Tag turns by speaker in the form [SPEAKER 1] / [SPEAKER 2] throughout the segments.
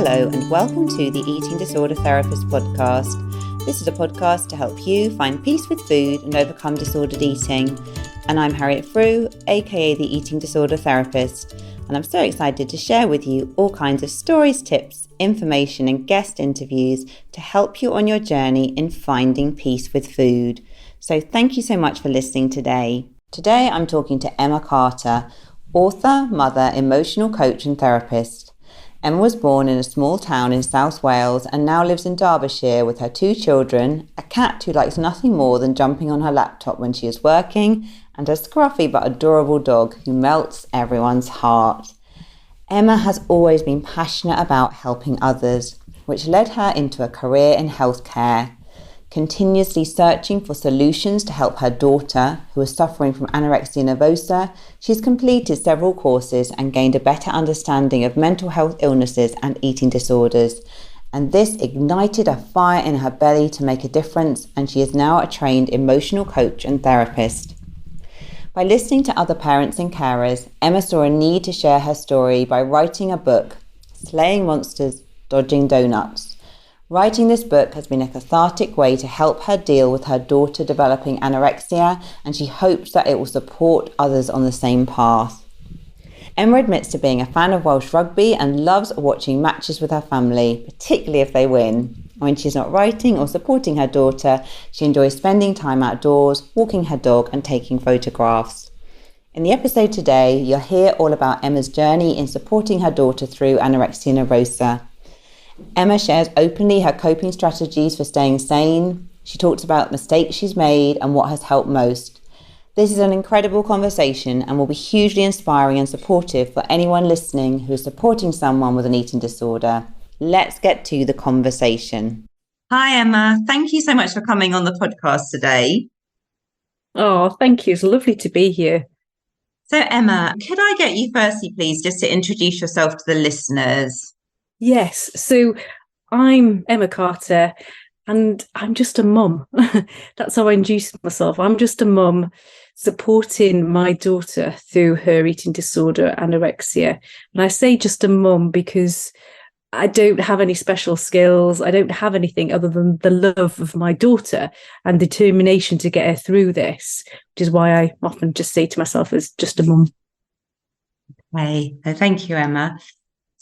[SPEAKER 1] Hello and welcome to the Eating Disorder Therapist podcast. This is a podcast to help you find peace with food and overcome disordered eating. And I'm Harriet Frew, aka the Eating Disorder Therapist. And I'm so excited to share with you all kinds of stories, tips, information and guest interviews to help you on your journey in finding peace with food. So thank you so much for listening today. Today I'm talking to Emma Carter, author, mother, emotional coach and therapist. Emma was born in a small town in South Wales and now lives in Derbyshire with her 2 children, a cat who likes nothing more than jumping on her laptop when she is working, and a scruffy but adorable dog who melts everyone's heart. Emma has always been passionate about helping others, which led her into a career in healthcare. Continuously searching for solutions to help her daughter, who is suffering from anorexia nervosa, she's completed several courses and gained a better understanding of mental health illnesses and eating disorders. And this ignited a fire in her belly to make a difference, and she is now a trained emotional coach and therapist. By listening to other parents and carers, Emma saw a need to share her story by writing a book, Slaying Monsters, Dodging Doughtnuts. Writing this book has been a cathartic way to help her deal with her daughter developing anorexia, and she hopes that it will support others on the same path. Emma admits to being a fan of Welsh rugby and loves watching matches with her family, particularly if they win. When she's not writing or supporting her daughter, she enjoys spending time outdoors, walking her dog and taking photographs. In the episode today, you'll hear all about Emma's journey in supporting her daughter through anorexia nervosa. Emma shares openly her coping strategies for staying sane. She talks about mistakes she's made and what has helped most. This is an incredible conversation and will be hugely inspiring and supportive for anyone listening who is supporting someone with an eating disorder. Let's get to the conversation. Hi, Emma. Thank you so much for coming on the podcast today.
[SPEAKER 2] Oh, thank you. It's lovely to be here.
[SPEAKER 1] So, Emma, could I get you firstly, please, just to introduce yourself to the listeners?
[SPEAKER 2] Yes. So I'm Emma Carter and I'm just a mum. That's how I introduce myself. I'm just a mum supporting my daughter through her eating disorder, anorexia. And I say just a mum because I don't have any special skills. I don't have anything other than the love of my daughter and determination to get her through this, which is why I often just say to myself as just a mum.
[SPEAKER 1] Okay. Thank you, Emma.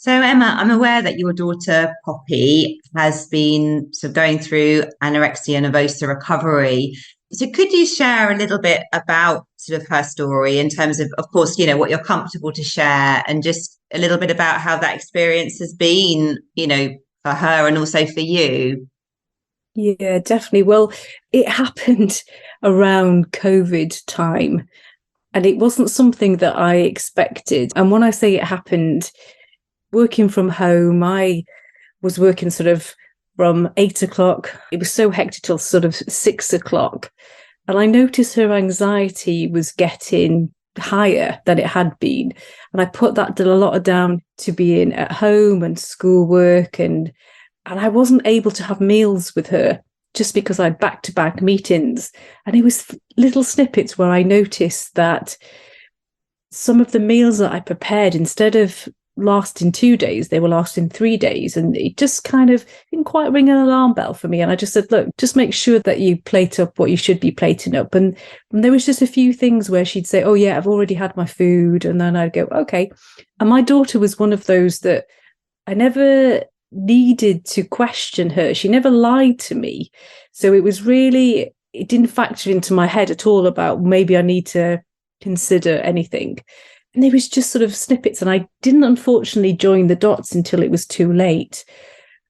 [SPEAKER 1] So, Emma, I'm aware that your daughter, Poppy, has been sort of going through anorexia nervosa recovery. So could you share a little bit about sort of her story in terms of course, what you're comfortable to share, and just a little bit about how that experience has been, for her and also for you?
[SPEAKER 2] Yeah, definitely. Well, it happened around COVID time, and it wasn't something that I expected. And when I say it happened, working from home, I was working sort of from 8 o'clock. It was so hectic till sort of 6 o'clock. And I noticed her anxiety was getting higher than it had been. And I put that a lot down to being at home and schoolwork. And I wasn't able to have meals with her just because I had back-to-back meetings. And it was little snippets where I noticed that some of the meals that I prepared, instead of lasting 2 days, they were lasting 3 days, and it just kind of didn't quite ring an alarm bell for me. And I just said, look, just make sure that you plate up what you should be plating up. And there was just a few things where she'd say, oh yeah, I've already had my food, and then I'd go, okay. And my daughter was one of those that I never needed to question her. She never lied to me, so it didn't factor into my head at all about maybe I need to consider anything. And there was just sort of snippets, and I didn't unfortunately join the dots until it was too late.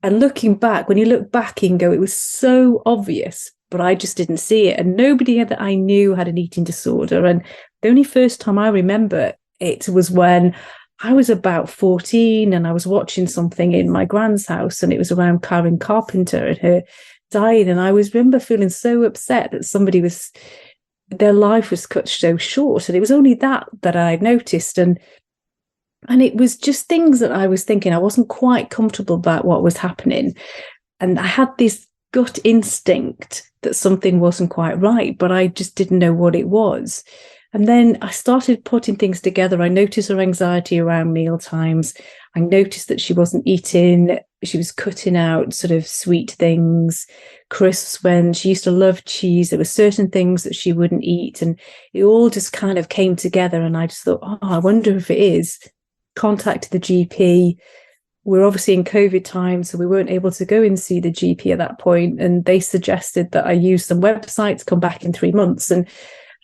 [SPEAKER 2] And looking back, when you look back and go, it was so obvious, but I just didn't see it. And nobody that I knew had an eating disorder. And the only first time I remember it was when I was about 14 and I was watching something in my grand's house, and it was around Karen Carpenter and her dying. And I remember feeling so upset that their life was cut so short. And it was only that I noticed. And it was just things that I was thinking. I wasn't quite comfortable about what was happening. And I had this gut instinct that something wasn't quite right, but I just didn't know what it was. And then I started putting things together. I noticed her anxiety around meal times. I noticed that she wasn't eating She was cutting out sort of sweet things, crisps, when she used to love cheese. There were certain things that she wouldn't eat, and it all just kind of came together. And I just thought, oh, I wonder if it is. Contacted the GP. We're obviously in COVID time, so we weren't able to go and see the GP at that point. And they suggested that I use some websites, come back in 3 months. And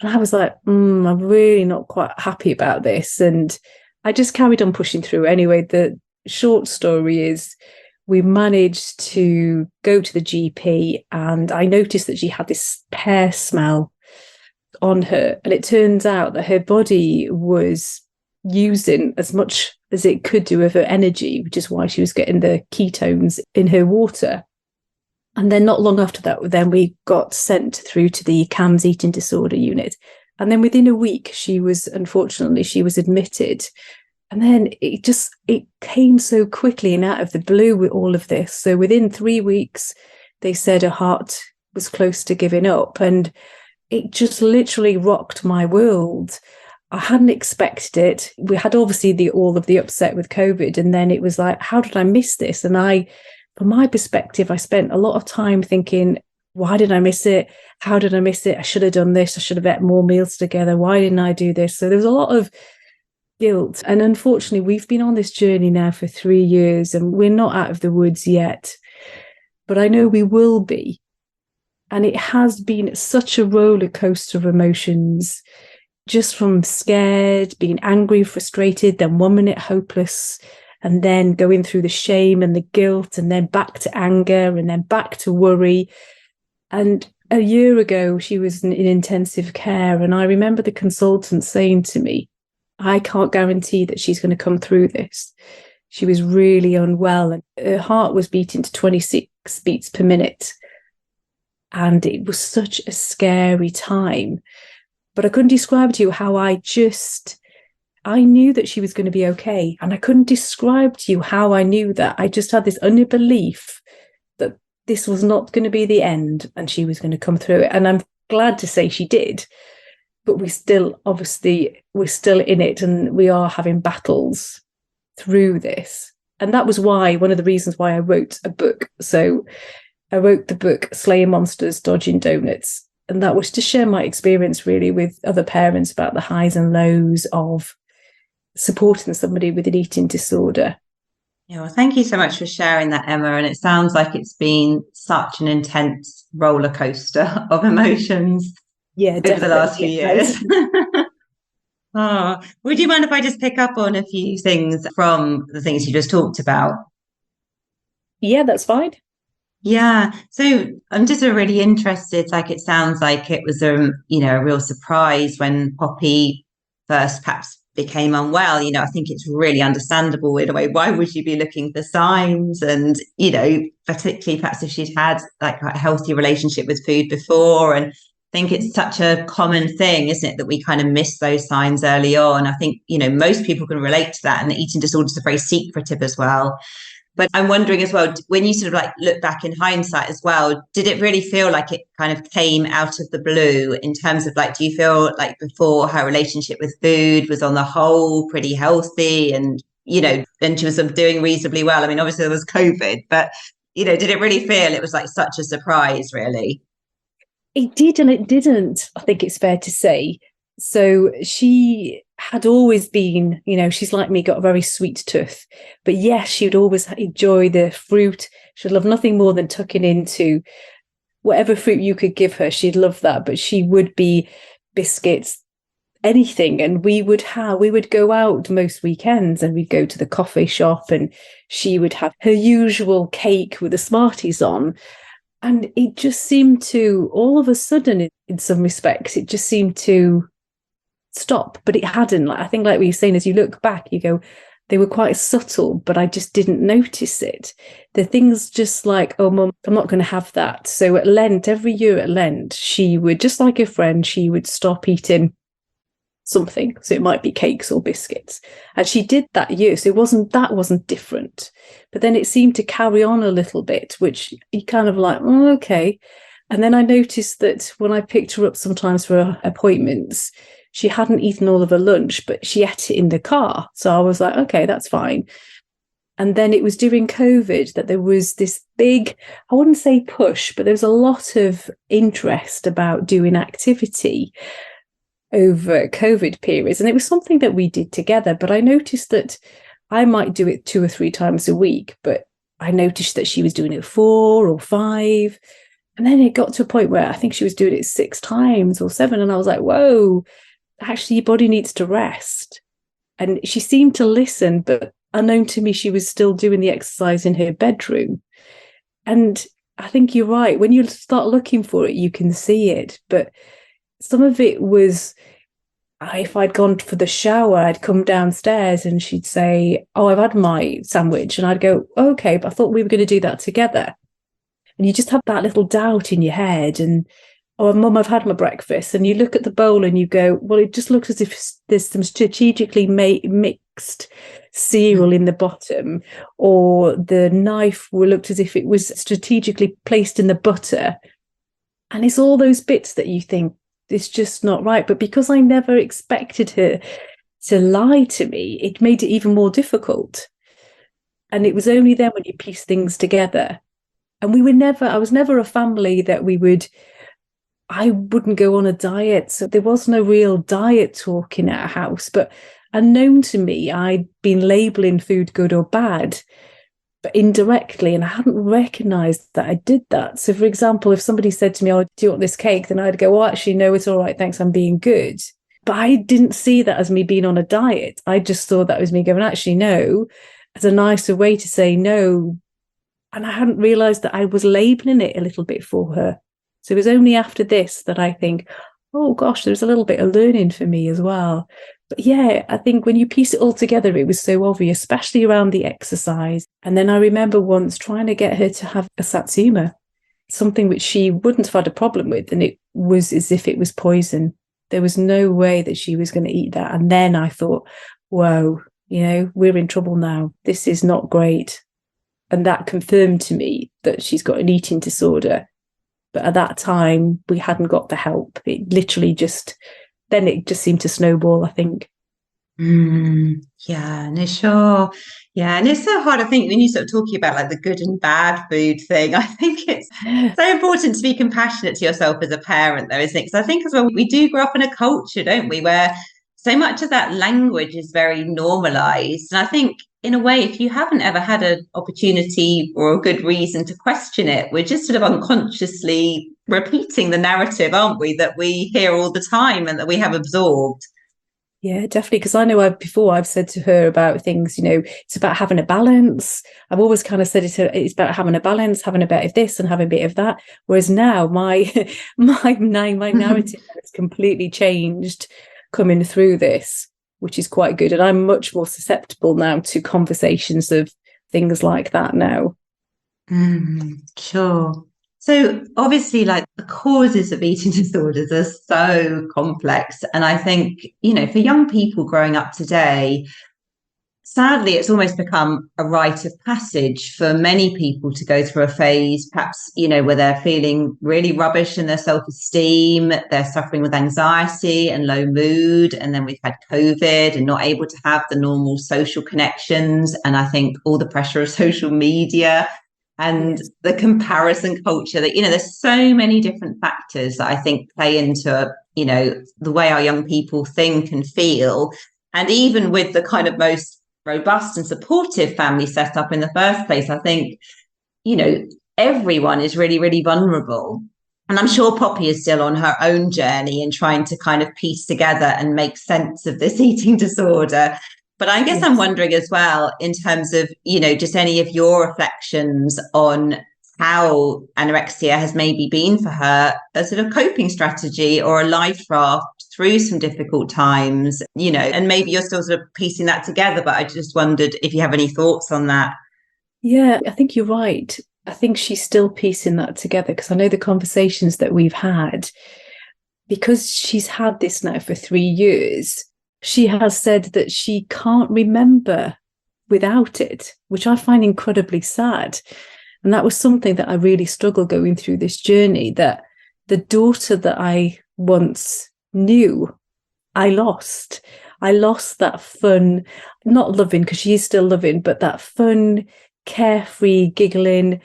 [SPEAKER 2] I was like, I'm really not quite happy about this. And I just carried on pushing through. Anyway, the short story is we managed to go to the GP, and I noticed that she had this pear smell on her. And it turns out that her body was using as much as it could do of her energy, which is why she was getting the ketones in her water. And then not long after that, then we got sent through to the CAMHS eating disorder unit. And then within a week, she was admitted. And then it came so quickly and out of the blue with all of this. So within 3 weeks, they said her heart was close to giving up. And it just literally rocked my world. I hadn't expected it. We had obviously all of the upset with COVID. And then it was like, how did I miss this? And from my perspective, I spent a lot of time thinking, why did I miss it? How did I miss it? I should have done this. I should have ate more meals together. Why didn't I do this? So there was a lot of guilt. And unfortunately, we've been on this journey now for 3 years, and we're not out of the woods yet. But I know we will be. And it has been such a roller coaster of emotions, just from scared, being angry, frustrated, then 1 minute hopeless, and then going through the shame and the guilt, and then back to anger, and then back to worry. And a year ago, she was in intensive care. And I remember the consultant saying to me, I can't guarantee that she's going to come through this. She was really unwell, and her heart was beating to 26 beats per minute. And it was such a scary time. But I couldn't describe to you how I knew that she was going to be okay. And I couldn't describe to you how I knew that. I just had this utter belief that this was not going to be the end and she was going to come through it. And I'm glad to say she did. But we're still in it, and we are having battles through this. And that was one of the reasons why I wrote a book. So I wrote the book, Slaying Monsters, Dodging Doughtnuts. And that was to share my experience really with other parents about the highs and lows of supporting somebody with an eating disorder.
[SPEAKER 1] Yeah, well, thank you so much for sharing that, Emma. And it sounds like it's been such an intense roller coaster of emotions.
[SPEAKER 2] Yeah,
[SPEAKER 1] over the last few years. Would you mind if I just pick up on a few things from the things you just talked about?
[SPEAKER 2] Yeah, that's fine.
[SPEAKER 1] Yeah. So I'm just really interested. Like, it sounds like it was a real surprise when Poppy first perhaps became unwell. I think it's really understandable in a way. Why would you be looking for signs? And, particularly perhaps if she'd had like a healthy relationship with food before. And I think it's such a common thing, isn't it, that we kind of miss those signs early on. I think, most people can relate to that, and the eating disorders are very secretive as well. But I'm wondering as well, when you sort of like look back in hindsight as well, did it really feel like it kind of came out of the blue in terms of like, do you feel like before her relationship with food was on the whole pretty healthy and, and she was sort of doing reasonably well? I mean, obviously there was COVID, but, did it really feel it was like such a surprise, really?
[SPEAKER 2] It did and it didn't, I think it's fair to say. So she had always been, she's like me, got a very sweet tooth. But yes, she would always enjoy the fruit. She'd love nothing more than tucking into whatever fruit you could give her. She'd love that. But she would be biscuits, anything. And we would go out most weekends, and we'd go to the coffee shop, and she would have her usual cake with the Smarties on. And it just seemed to, all of a sudden, in some respects, it just seemed to stop. But it hadn't. I think like we were saying, as you look back, you go, they were quite subtle, but I just didn't notice it. The things just like, oh, Mum, I'm not going to have that. So at Lent, every year at Lent, she would, just like a friend, she would stop eating something. So it might be cakes or biscuits. And she did that year. So that wasn't different. But then it seemed to carry on a little bit, which you kind of like, oh, okay. And then I noticed that when I picked her up sometimes for appointments, she hadn't eaten all of her lunch, but she ate it in the car. So I was like, okay, that's fine. And then it was during COVID that there was this big, I wouldn't say push, but there was a lot of interest about doing activity over COVID periods. And it was something that we did together. But I noticed that I might do it 2 or 3 times a week, but I noticed that she was doing it 4 or 5. And then it got to a point where I think she was doing it 6 times or 7. And I was like, whoa, actually, your body needs to rest. And she seemed to listen, but unknown to me, she was still doing the exercise in her bedroom. And I think you're right. When you start looking for it, you can see it. But some of it was, if I'd gone for the shower, I'd come downstairs and she'd say, oh, I've had my sandwich. And I'd go, okay, but I thought we were going to do that together. And you just have that little doubt in your head. And, oh, Mum, I've had my breakfast. And you look at the bowl and you go, well, it just looks as if there's some strategically mixed cereal in the bottom, or the knife looked as if it was strategically placed in the butter. And it's all those bits that you think, it's just not right. But because I never expected her to lie to me, it made it even more difficult. And it was only then when you piece things together. And I was never a family that I wouldn't go on a diet. So there was no real diet talk in our house. But unknown to me, I'd been labeling food good or bad, but indirectly, and I hadn't recognized that I did that. So, for example, if somebody said to me, oh, do you want this cake? Then I'd go, oh, actually, no, it's all right. Thanks. I'm being good. But I didn't see that as me being on a diet. I just saw that as me going, actually, no, as a nicer way to say no. And I hadn't realized that I was labeling it a little bit for her. So it was only after this that I think, oh, gosh, there's a little bit of learning for me as well. But yeah, I think when you piece it all together, it was so obvious, especially around the exercise. And then I remember once trying to get her to have a satsuma, something which she wouldn't have had a problem with. And it was as if it was poison. There was no way that she was going to eat that. And then I thought, whoa, we're in trouble now. This is not great. And that confirmed to me that she's got an eating disorder. But at that time, we hadn't got the help. It literally then it just seemed to snowball, I think.
[SPEAKER 1] Yeah, no, sure. Yeah, and it's so hard, I think, when you sort of talking about like the good and bad food thing, I think it's so important to be compassionate to yourself as a parent, though, isn't it? Because I think as well, we do grow up in a culture, don't we, where so much of that language is very normalized. And I think in a way, if you haven't ever had an opportunity or a good reason to question it, we're just sort of unconsciously repeating the narrative, aren't we, that we hear all the time and that we have absorbed.
[SPEAKER 2] Yeah, definitely. Because I know I've said to her about things, it's about having a balance. I've always kind of said it's about having a balance, having a bit of this and having a bit of that. Whereas now my narrative has completely changed coming through this, which is quite good. And I'm much more susceptible now to conversations of things like that now.
[SPEAKER 1] Sure. So obviously, like, the causes of eating disorders are so complex. And I think, for young people growing up today, sadly, it's almost become a rite of passage for many people to go through a phase, perhaps, where they're feeling really rubbish in their self-esteem, they're suffering with anxiety and low mood. And then we've had COVID and not able to have the normal social connections. And I think all the pressure of social media and the comparison culture that, there's so many different factors that I think play into, the way our young people think and feel. And even with the kind of most robust and supportive family setup in the first place, I think, everyone is really, really vulnerable. And I'm sure Poppy is still on her own journey and trying to kind of piece together and make sense of this eating disorder. But I guess I'm wondering as well, in terms of, just any of your reflections on how anorexia has maybe been for her a sort of coping strategy or a life raft through some difficult times, and maybe you're still sort of piecing that together. But I just wondered if you have any thoughts on that.
[SPEAKER 2] Yeah, I think you're right. I think she's still piecing that together, because I know the conversations that we've had, because she's had this now for 3 years, she has said that she can't remember without it, which I find incredibly sad. And that was something that I really struggled going through this journey, that the daughter that I once knew, I lost. I lost that fun, not loving, because she is still loving, but that fun, carefree, giggling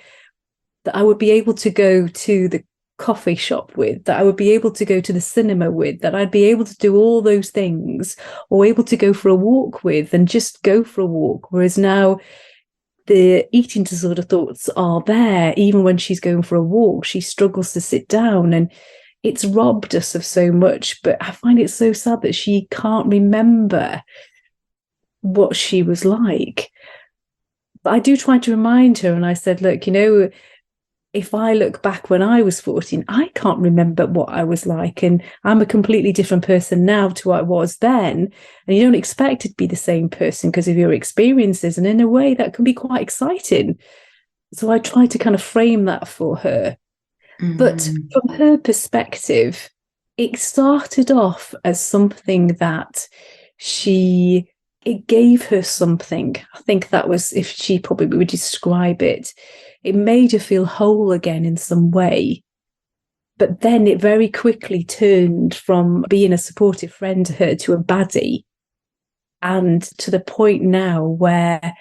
[SPEAKER 2] that I would be able to go to the coffee shop with, that I would be able to go to the cinema with, that I'd be able to do all those things, or able to go for a walk with and just go for a walk. Whereas now the eating disorder thoughts are there. Even when she's going for a walk, she struggles to sit down, and it's robbed us of so much. But I find it so sad that she can't remember what she was like. But I do try to remind her, and I said, look, if I look back when I was 14, I can't remember what I was like. And I'm a completely different person now to what I was then. And you don't expect it to be the same person because of your experiences. And in a way, that can be quite exciting. So I try to kind of frame that for her. Mm. But from her perspective, it started off as something that it gave her something. I think that was, if she probably would describe it, it made her feel whole again in some way. But then it very quickly turned from being a supportive friend to her to a baddie, and to the point now where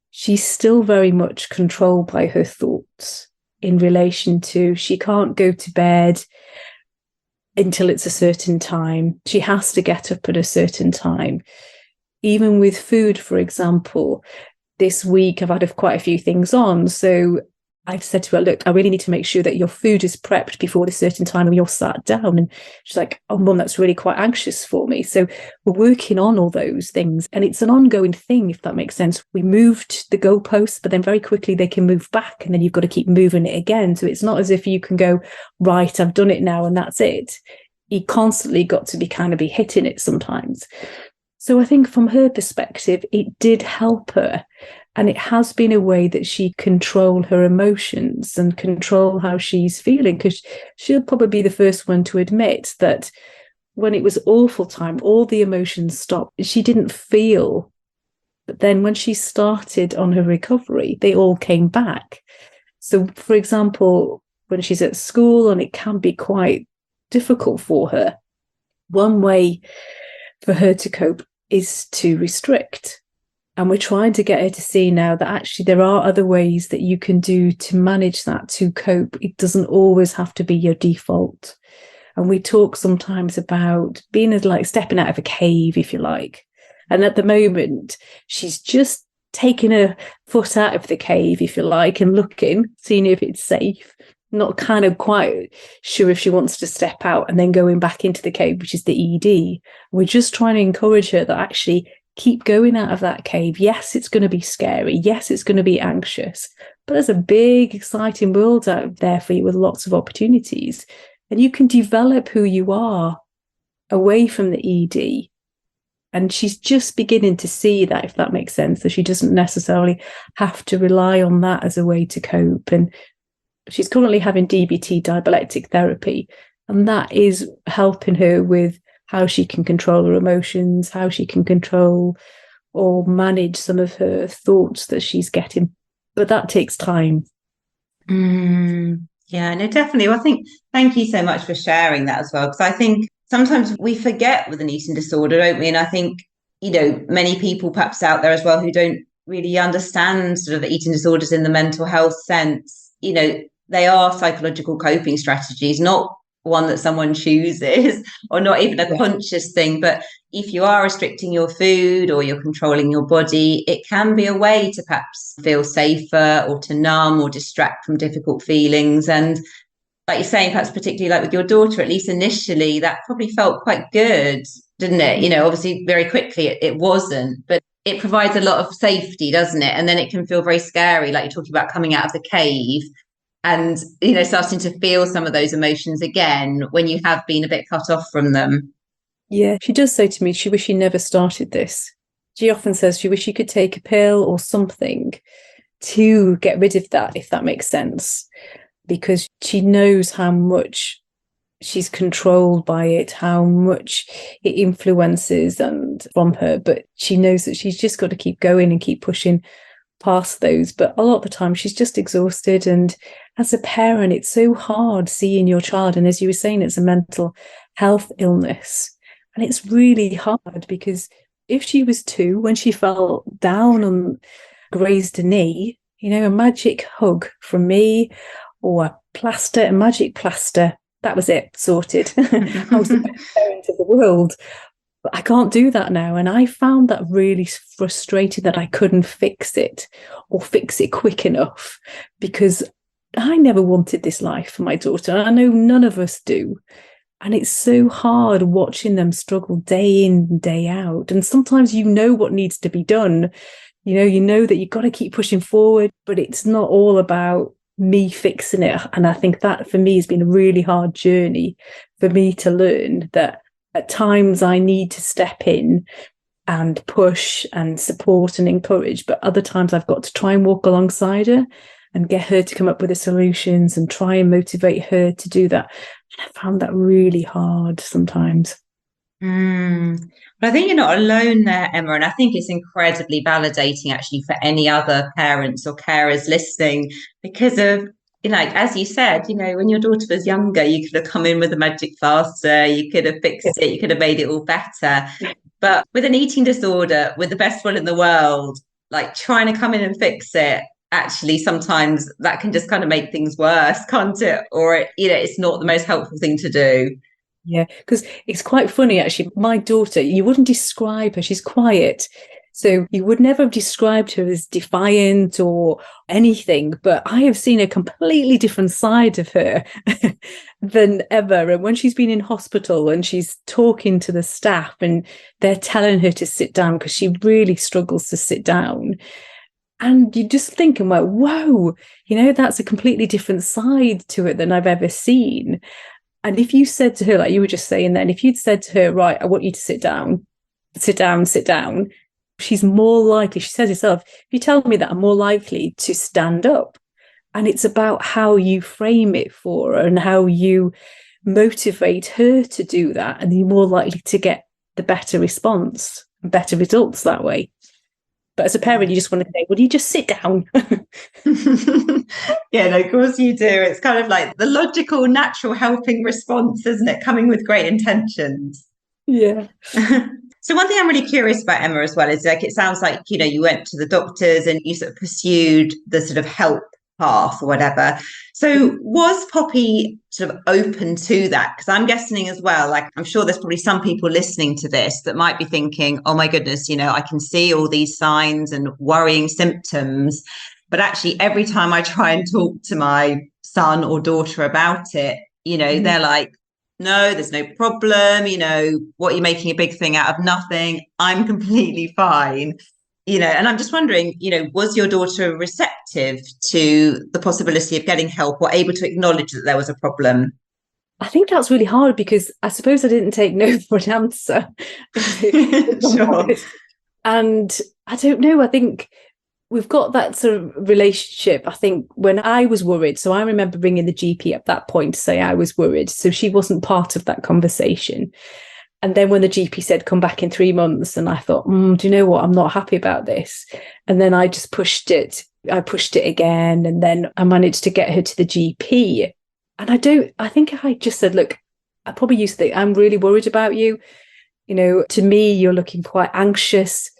[SPEAKER 2] she's still very much controlled by her thoughts in relation to, she can't go to bed until it's a certain time. She has to get up at a certain time. Even with food, for example, this week I've had quite a few things on. So I've said to her, look, I really need to make sure that your food is prepped before this certain time and you're sat down. And she's like, oh, Mum, that's really quite anxious for me. So we're working on all those things. And it's an ongoing thing, if that makes sense. We moved the goalposts, but then very quickly they can move back, and then you've got to keep moving it again. So it's not as if you can go, right, I've done it now and that's it. You constantly got to be hitting it sometimes. So I think from her perspective, it did help her. And it has been a way that she control her emotions and control how she's feeling, because she'll probably be the first one to admit that when it was awful time, all the emotions stopped. She didn't feel. But then when she started on her recovery, they all came back. So, for example, when she's at school and it can be quite difficult for her, one way for her to cope is to restrict. And we're trying to get her to see now that actually there are other ways that you can do to manage that, to cope. It doesn't always have to be your default. And we talk sometimes about being like stepping out of a cave, if you like. And at the moment, she's just taking her foot out of the cave, if you like, and looking, seeing if it's safe. Not kind of quite sure if she wants to step out and then going back into the cave, which is the ED. We're just trying to encourage her that actually keep going out of that cave. Yes, it's going to be scary. Yes, it's going to be anxious. But there's a big, exciting world out there for you with lots of opportunities. And you can develop who you are away from the ED. And she's just beginning to see that, if that makes sense, that she doesn't necessarily have to rely on that as a way to cope. And she's currently having DBT, dialectic therapy, and that is helping her with how she can control her emotions, how she can control or manage some of her thoughts that she's getting. But that takes time.
[SPEAKER 1] Yeah, no, definitely. Well, I think, thank you so much for sharing that as well, because I think sometimes we forget with an eating disorder, don't we? And I think, many people perhaps out there as well who don't really understand sort of eating disorders in the mental health sense, they are psychological coping strategies, not one that someone chooses or not even a conscious thing. But if you are restricting your food or you're controlling your body, it can be a way to perhaps feel safer or to numb or distract from difficult feelings. And like you're saying, perhaps particularly like with your daughter, at least initially, that probably felt quite good, didn't it? Obviously very quickly it wasn't, but it provides a lot of safety, doesn't it? And then it can feel very scary, like you're talking about coming out of the cave and, starting to feel some of those emotions again when you have been a bit cut off from them.
[SPEAKER 2] Yeah, she does say to me, she wishes she never started this. She often says she wishes she could take a pill or something to get rid of that, if that makes sense, because she knows how much she's controlled by it, how much it influences and from her. But she knows that she's just got to keep going and keep pushing past those. But a lot of the time she's just exhausted. And as a parent, it's so hard seeing your child. And as you were saying, it's a mental health illness. And it's really hard because if she was 2, when she fell down and grazed a knee, a magic hug from me, or a magic plaster, that was it, sorted. I was the best parent of the world. But I can't do that now. And I found that really frustrating that I couldn't fix it or fix it quick enough, because I never wanted this life for my daughter. And I know none of us do. And it's so hard watching them struggle day in and day out. And sometimes what needs to be done. You know that you've got to keep pushing forward, but it's not all about me fixing it. And I think that for me has been a really hard journey for me to learn that at times I need to step in and push and support and encourage, but other times I've got to try and walk alongside her and get her to come up with the solutions and try and motivate her to do that. And I found that really hard sometimes.
[SPEAKER 1] But I think you're not alone there, Emma, and I think it's incredibly validating actually for any other parents or carers listening, because of, as you said, when your daughter was younger, you could have come in with a magic plaster, you could have fixed it, you could have made it all better. But with an eating disorder, with the best will in the world, like trying to come in and fix it, actually sometimes that can just kind of make things worse, can't it? Or, it's not the most helpful thing to do.
[SPEAKER 2] Yeah, because it's quite funny, actually. My daughter, you wouldn't describe her. She's quiet. So you would never have described her as defiant or anything, but I have seen a completely different side of her than ever. And when she's been in hospital and she's talking to the staff and they're telling her to sit down because she really struggles to sit down. And you're just thinking, well, whoa, that's a completely different side to it than I've ever seen. And if you said to her, like you were just saying then, if you'd said to her, right, I want you to sit down, she's more likely, she says herself, if you tell me that, I'm more likely to stand up. And it's about how you frame it for her and how you motivate her to do that. And you're more likely to get the better response and better results that way. But as a parent, you just want to say, well, you just sit down.
[SPEAKER 1] Yeah, no, of course you do. It's kind of like the logical, natural helping response, isn't it? Coming with great intentions.
[SPEAKER 2] Yeah.
[SPEAKER 1] So one thing I'm really curious about, Emma, as well, is like, it sounds like, you went to the doctors and you sort of pursued the sort of help path or whatever. So was Poppy sort of open to that? Because I'm guessing as well, like, I'm sure there's probably some people listening to this that might be thinking, oh my goodness, I can see all these signs and worrying symptoms, but actually every time I try and talk to my son or daughter about it, they're like, no, there's no problem. What, you're making a big thing out of nothing. I'm completely fine. And I'm just wondering, was your daughter receptive to the possibility of getting help or able to acknowledge that there was a problem?
[SPEAKER 2] I think that's really hard because I suppose I didn't take no for an answer.
[SPEAKER 1] Sure.
[SPEAKER 2] And I don't know, I think we've got that sort of relationship. I think when I was worried, so I remember ringing the GP at that point to say I was worried. So she wasn't part of that conversation. And then when the GP said, come back in 3 months, and I thought, do you know what? I'm not happy about this. And then I just pushed it. I pushed it again. And then I managed to get her to the GP. And I think I just said, look, I probably used to think, I'm really worried about you. To me, you're looking quite anxious.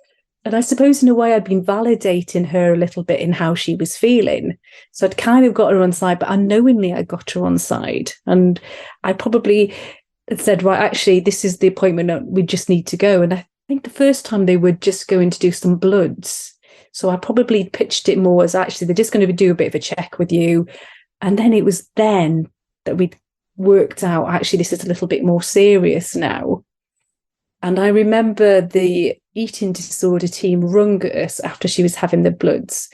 [SPEAKER 2] And I suppose in a way I'd been validating her a little bit in how she was feeling. So I'd kind of got her on side, but unknowingly I got her on side. And I probably said, right, actually, this is the appointment, we just need to go. And I think the first time they were just going to do some bloods. So I probably pitched it more as actually they're just going to do a bit of a check with you. And then it was then that we worked out, actually, this is a little bit more serious now. And I remember the eating disorder team rung us after she was having the bloods.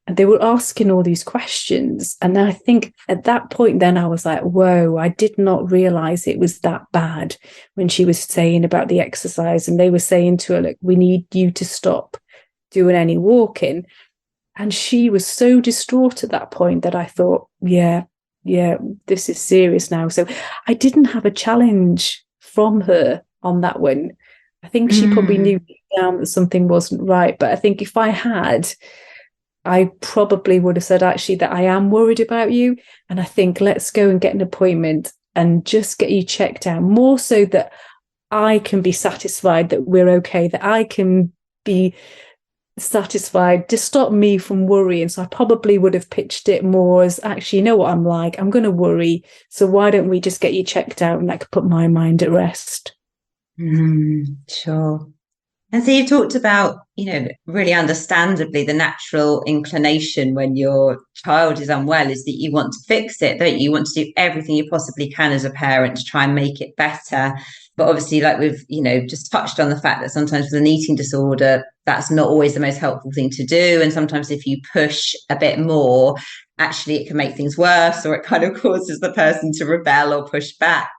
[SPEAKER 2] And they were asking all these questions. And I think at that point, then I was like, whoa, I did not realize it was that bad when she was saying about the exercise. And they were saying to her, look, we need you to stop doing any walking. And she was so distraught at that point that I thought, yeah, this is serious now. So I didn't have a challenge from her on that one. I think she probably knew deep down that something wasn't right. But I think if I had, I probably would have said, actually, that I am worried about you. And I think let's go and get an appointment and just get you checked out. More so that I can be satisfied that we're okay, that I can be satisfied to stop me from worrying. So I probably would have pitched it more as, actually, you know what I'm like, I'm going to worry. So why don't we just get you checked out and I could put my mind at rest?
[SPEAKER 1] Sure. And so you talked about, really understandably, the natural inclination when your child is unwell is that you want to fix it, don't you? You want to do everything you possibly can as a parent to try and make it better. But obviously, like we've, just touched on the fact that sometimes with an eating disorder, that's not always the most helpful thing to do. And sometimes if you push a bit more, actually it can make things worse, or it kind of causes the person to rebel or push back.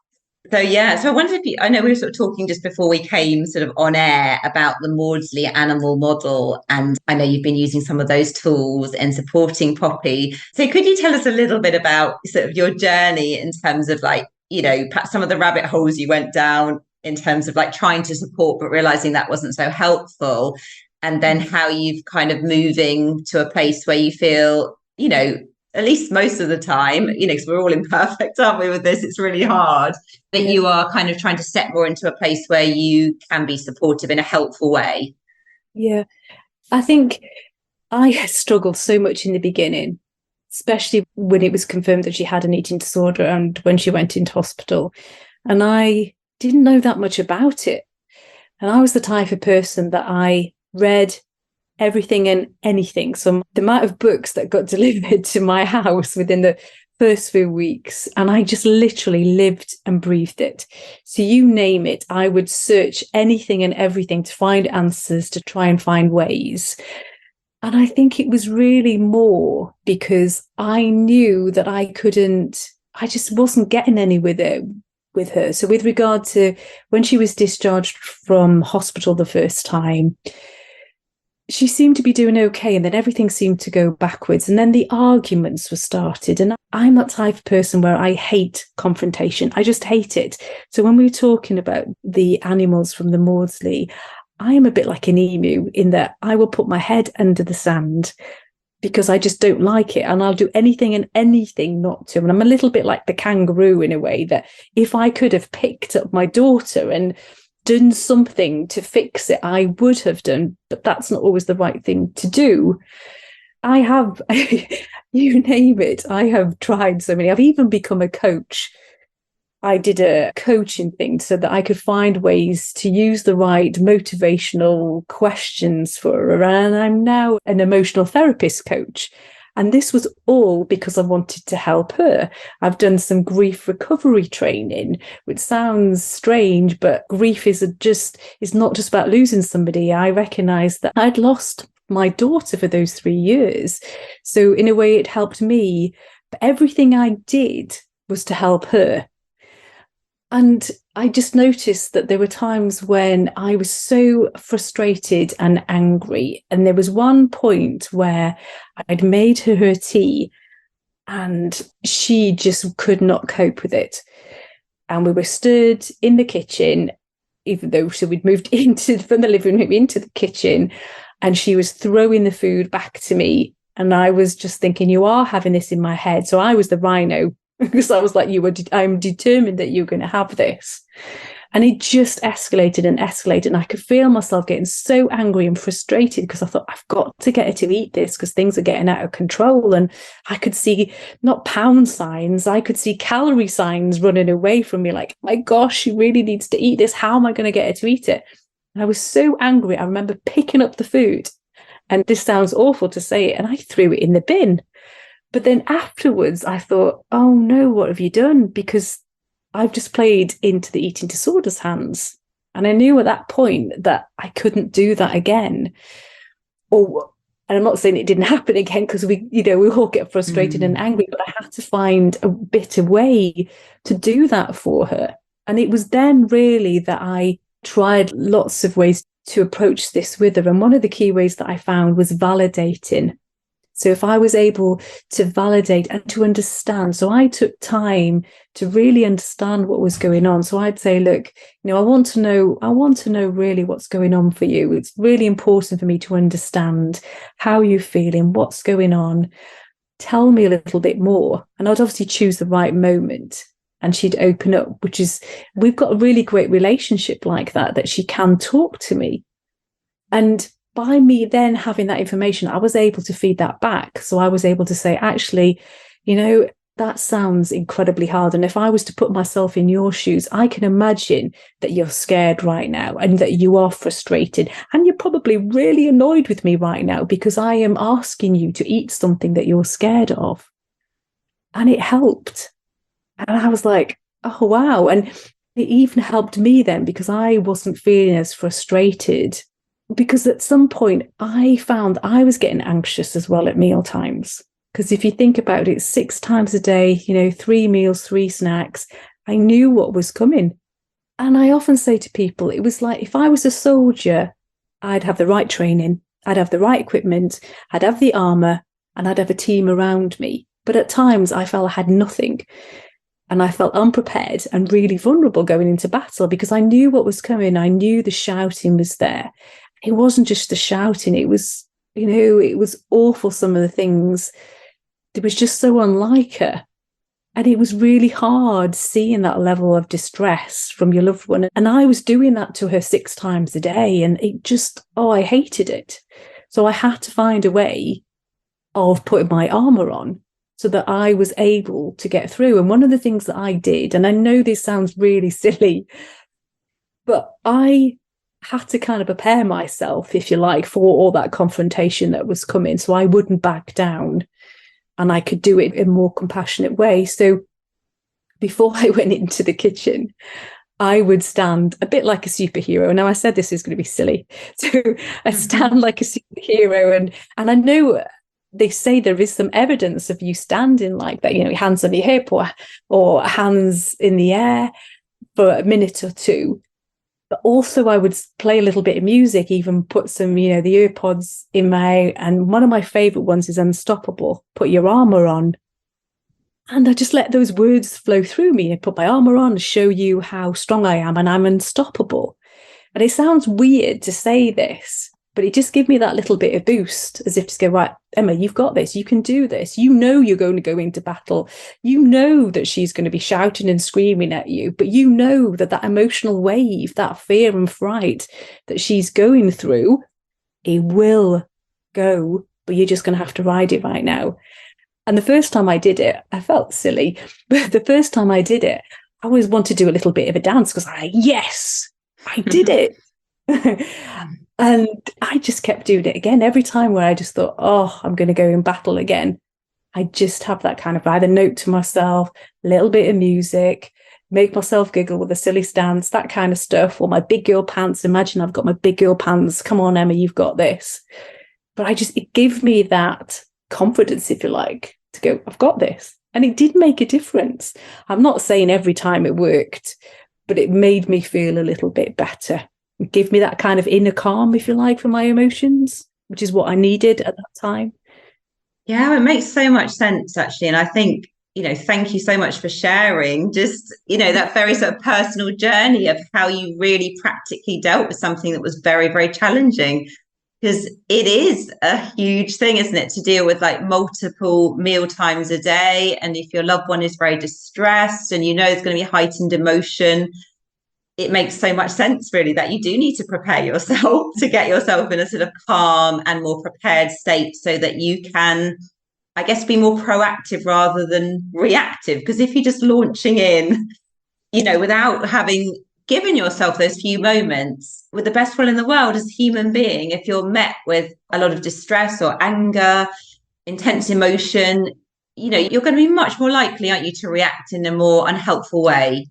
[SPEAKER 1] So yeah, so I wondered if I know we were sort of talking just before we came sort of on air about the Maudsley animal model, and I know you've been using some of those tools and supporting Poppy. So could you tell us a little bit about sort of your journey in terms of like, perhaps some of the rabbit holes you went down in terms of like trying to support but realizing that wasn't so helpful, and then how you've kind of moving to a place where you feel, at least most of the time, because we're all imperfect, aren't we, with this? It's really hard. That you are kind of trying to step more into a place where you can be supportive in a helpful way.
[SPEAKER 2] Yeah, I think I struggled so much in the beginning, especially when it was confirmed that she had an eating disorder and when she went into hospital. And I didn't know that much about it. And I was the type of person that I read everything and anything. So the amount of books that got delivered to my house within the first few weeks, and I just literally lived and breathed it. So you name it, I would search anything and everything to find answers, to try and find ways. And I think it was really more because I knew that I just wasn't getting any with it with her. So with regard to when she was discharged from hospital the first time, she seemed to be doing okay, and then everything seemed to go backwards, and then the arguments were started. And I'm that type of person where I hate confrontation. I just hate it. So when we were talking about the animals from the Maudsley, I am a bit like an emu in that I will put my head under the sand because I just don't like it, and I'll do anything and anything not to. And I'm a little bit like the kangaroo in a way, that if I could have picked up my daughter and done something to fix it, I would have done, but that's not always the right thing to do. I have, you name it, I have tried so many. I've even become a coach. I did a coaching thing so that I could find ways to use the right motivational questions for her. And I'm now an emotional therapist coach. And this was all because I wanted to help her. I've done some grief recovery training, which sounds strange, but grief is not just about losing somebody. I recognized that I'd lost my daughter for those 3 years. So in a way, it helped me. But everything I did was to help her. And I just noticed that there were times when I was so frustrated and angry. And there was one point where I'd made her tea and she just could not cope with it. And we were stood in the kitchen, even though we'd moved from the living room into the kitchen, and she was throwing the food back to me. And I was just thinking, you are having this in my head. So I was the rhino. Because I was like, I'm determined that you're going to have this. And it just escalated and escalated. And I could feel myself getting so angry and frustrated because I thought, I've got to get her to eat this because things are getting out of control. And I could see not pound signs, I could see calorie signs running away from me. Like, my gosh, she really needs to eat this. How am I going to get her to eat it? And I was so angry. I remember picking up the food. And this sounds awful to say it. And I threw it in the bin. But then afterwards, I thought, oh no, what have you done? Because I've just played into the eating disorder's hands. And I knew at that point that I couldn't do that again. And I'm not saying it didn't happen again, because we all get frustrated and angry, but I had to find a better way to do that for her. And it was then really that I tried lots of ways to approach this with her. And one of the key ways that I found was validating. So if I was able to validate and to understand, so I took time to really understand what was going on. So I'd say, look, I want to know really what's going on for you. It's really important for me to understand how you're feeling, what's going on. Tell me a little bit more. And I'd obviously choose the right moment. and she'd open up, we've got a really great relationship like that she can talk to me. And by me then having that information, I was able to feed that back. So I was able to say, actually, that sounds incredibly hard. And if I was to put myself in your shoes, I can imagine that you're scared right now and that you are frustrated. And you're probably really annoyed with me right now because I am asking you to eat something that you're scared of. And it helped. And I was like, oh, wow. And it even helped me then because I wasn't feeling as frustrated. Because at some point I found I was getting anxious as well at meal times. Because if you think about it, 6 times a day, 3 meals, 3 snacks, I knew what was coming. And I often say to people, it was like if I was a soldier, I'd have the right training, I'd have the right equipment, I'd have the armor, and I'd have a team around me. But at times I felt I had nothing. And I felt unprepared and really vulnerable going into battle because I knew what was coming. I knew the shouting was there. It wasn't just the shouting. It was, it was awful, some of the things. It was just so unlike her. And it was really hard seeing that level of distress from your loved one. And I was doing that to her 6 times a day. And it just, I hated it. So I had to find a way of putting my armor on so that I was able to get through. And one of the things that I did, and I know this sounds really silly, but I had to kind of prepare myself, if you like, for all that confrontation that was coming. So I wouldn't back down and I could do it in a more compassionate way. So before I went into the kitchen, I would stand a bit like a superhero. Now, I said this is going to be silly. So I stand like a superhero. And I know they say there is some evidence of you standing like that, hands on your hip or hands in the air for a minute or two. But also I would play a little bit of music, even put some, the earpods in my, and one of my favorite ones is Unstoppable, Put Your Armor On. And I just let those words flow through me. I put my armor on to show you how strong I am and I'm unstoppable. And it sounds weird to say this, but it just gave me that little bit of boost, as if to go, right, Emma, you've got this. You can do this. You're going to go into battle. You know that she's going to be shouting and screaming at you, but you know that emotional wave, that fear and fright that she's going through, it will go, but you're just going to have to ride it right now. And the first time I did it, I felt silly, but the first time I did it, I always wanted to do a little bit of a dance because yes, I did it. And I just kept doing it again every time where I just thought, oh, I'm going to go in battle again. I just have that kind of either note to myself, a little bit of music, make myself giggle with a silly stance, that kind of stuff, or my big girl pants. Imagine I've got my big girl pants. Come on, Emma, you've got this. But it gave me that confidence, if you like, to go, I've got this. And it did make a difference. I'm not saying every time it worked, but it made me feel a little bit better. Give me that kind of inner calm, if you like, for my emotions, which is what I needed at that time.
[SPEAKER 1] Yeah, it makes so much sense, actually. And I think, thank you so much for sharing just, that very sort of personal journey of how you really practically dealt with something that was very, very challenging. Because it is a huge thing, isn't it, to deal with like multiple meal times a day. And if your loved one is very distressed and there's going to be heightened emotion, it makes so much sense, really, that you do need to prepare yourself to get yourself in a sort of calm and more prepared state so that you can, I guess, be more proactive rather than reactive. Because if you're just launching in, without having given yourself those few moments with the best will in the world as a human being, if you're met with a lot of distress or anger, intense emotion, you're going to be much more likely, aren't you, to react in a more unhelpful way.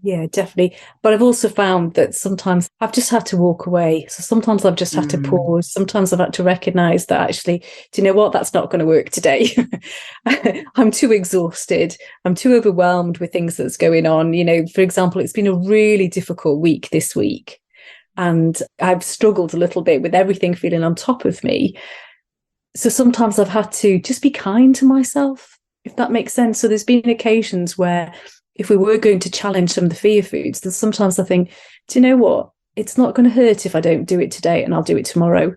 [SPEAKER 2] Yeah, definitely. But I've also found that sometimes I've just had to walk away. So sometimes I've just had to pause. Sometimes I've had to recognize that actually, do you know what? That's not going to work today. I'm too exhausted. I'm too overwhelmed with things that's going on. For example, it's been a really difficult week this week. And I've struggled a little bit with everything feeling on top of me. So sometimes I've had to just be kind to myself, if that makes sense. So there's been occasions where if we were going to challenge some of the fear foods, then sometimes I think, do you know what? It's not going to hurt if I don't do it today and I'll do it tomorrow.